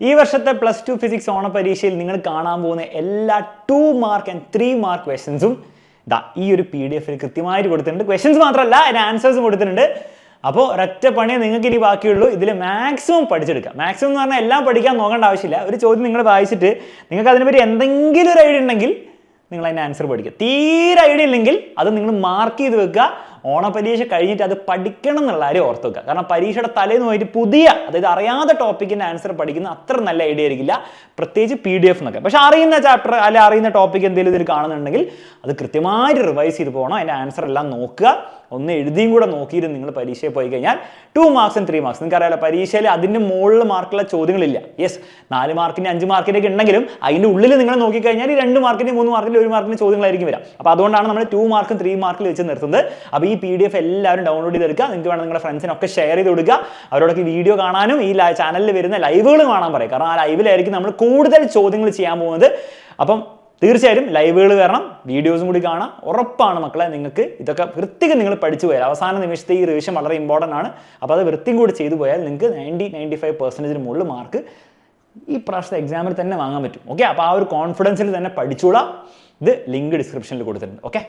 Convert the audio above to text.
ഈ വർഷത്തെ +2 ഫിസിക്സ് ഓണ പരീക്ഷയിൽ നിങ്ങൾ കാണാൻ പോകുന്ന എല്ലാ 2 മാർക്ക് ആൻഡ് 3 മാർക്ക് ക്വസ്റ്റ്യൻസും ഈ ഒരു PDF കൃത്യമായിട്ട് കൊടുത്തിട്ടുണ്ട്. ക്വസ്റ്റ്യൻസ് മാത്രമല്ല അതിന് ആൻസേഴ്സും കൊടുത്തിട്ടുണ്ട്. അപ്പോൾ ഒരൊറ്റ പണിയെ നിങ്ങൾക്ക് ഇനി ബാക്കിയുള്ളൂ. ഇതിൽ മാക്സിമം പഠിച്ചെടുക്കാം. മാക്സിമം എന്ന് പറഞ്ഞാൽ എല്ലാം പഠിക്കാൻ നോക്കേണ്ട ആവശ്യമില്ല. ഒരു ചോദ്യം നിങ്ങൾ വായിച്ചിട്ട് നിങ്ങൾക്ക് അതിനെപ്പറ്റി എന്തെങ്കിലും ഒരു ഐഡിയ ഉണ്ടെങ്കിൽ നിങ്ങൾ അതിൻ്റെ ആൻസർ പഠിക്കുക. തീരെ ഐഡിയ ഇല്ലെങ്കിൽ അത് നിങ്ങൾ മാർക്ക് ചെയ്ത് വെക്കുക. ഓണപരീക്ഷ കഴിഞ്ഞിട്ട് അത് പഠിക്കണം എന്നുള്ള കാര്യം ഓർത്ത് വെക്കുക. കാരണം പരീക്ഷയുടെ തലേന്ന് പോയിട്ട് പുതിയ, അതായത് അറിയാത്ത ടോപ്പിക്കിൻ്റെ ആൻസർ പഠിക്കുന്ന അത്ര നല്ല ഐഡിയ ആയിരിക്കില്ല, പ്രത്യേകിച്ച് PDF എന്നൊക്കെ. പക്ഷെ അറിയുന്ന ചാപ്റ്റർ അല്ലെങ്കിൽ അറിയുന്ന ടോപ്പിക് എന്തെങ്കിലും ഇതിൽ കാണുന്നുണ്ടെങ്കിൽ അത് കൃത്യമായിട്ട് റിവൈസ് ചെയ്ത് പോകണം. അതിൻ്റെ ആൻസർ എല്ലാം നോക്കുക. ഒന്ന് എഴുതിയും കൂടെ നോക്കിയിട്ട് നിങ്ങൾ പരീക്ഷയിൽ പോയി കഴിഞ്ഞാൽ 2 മാർക്സ് ആൻഡ് 3 മാർക്സ്. നിങ്ങൾക്ക് അറിയാലോ, പരീക്ഷയിൽ അതിൻ്റെ മുകളിൽ മാർക്കുള്ള ചോദ്യങ്ങളില്ല. 4 മാർക്കിൻ്റെ 5 മാർക്കിൻ്റെ ഒക്കെ ഉണ്ടെങ്കിലും അതിൻ്റെ ഉള്ളിൽ നിങ്ങൾ നോക്കിക്കഴിഞ്ഞാൽ 2 മാർക്കിൻ്റെ 3 മാർക്കിൻ്റെ 1 മാർക്കിൻ്റെ ചോദ്യങ്ങളായിരിക്കും വരിക. അപ്പോൾ അതുകൊണ്ടാണ് നമ്മൾ 2 മാർക്കും 3 മാർക്കിൽ വെച്ച് നിർത്തുന്നത്. അപ്പോൾ ഈ PDF എല്ലാവരും ഡൗൺലോഡ് ചെയ്തെടുക്കുക. നിങ്ങൾക്ക് വേണം നിങ്ങളുടെ ഫ്രണ്ട്സിനൊക്കെ ഷെയർ ചെയ്ത് കൊടുക്കുക. അവരോടൊക്കെ വീഡിയോ കാണാനും ഈ ചാനലിൽ വരുന്ന ലൈവുകൾ കാണാൻ പറയും. കാരണം ആ ലൈവിലായിരിക്കും നമ്മൾ കൂടുതൽ ചോദ്യങ്ങൾ ചെയ്യാൻ പോകുന്നത്. അപ്പം തീർച്ചയായും ലൈവുകൾ വരണം, വീഡിയോസും കൂടി കാണാം. ഉറപ്പാണ് മക്കളെ, നിങ്ങൾക്ക് ഇതൊക്കെ വൃത്തിക്ക് നിങ്ങൾ പഠിച്ചു പോയാൽ അവസാന നിമിഷത്തെ ഈ റിവിഷൻ വളരെ ഇമ്പോർട്ടൻ്റ് ആണ്. അപ്പോൾ അത് വൃത്തിയും കൂടി ചെയ്തു പോയാൽ നിങ്ങൾക്ക് 90-95% മുകളിൽ മാർക്ക് ഈ പ്രാവശ്യത്തെ എക്സാമിൽ തന്നെ വാങ്ങാൻ പറ്റും. ഓക്കെ, അപ്പോൾ ആ ഒരു കോൺഫിഡൻസിൽ തന്നെ പഠിച്ചോളാം. ഇത് ലിങ്ക് ഡിസ്ക്രിപ്ഷനിൽ കൊടുത്തിട്ടുണ്ട്. ഓക്കെ.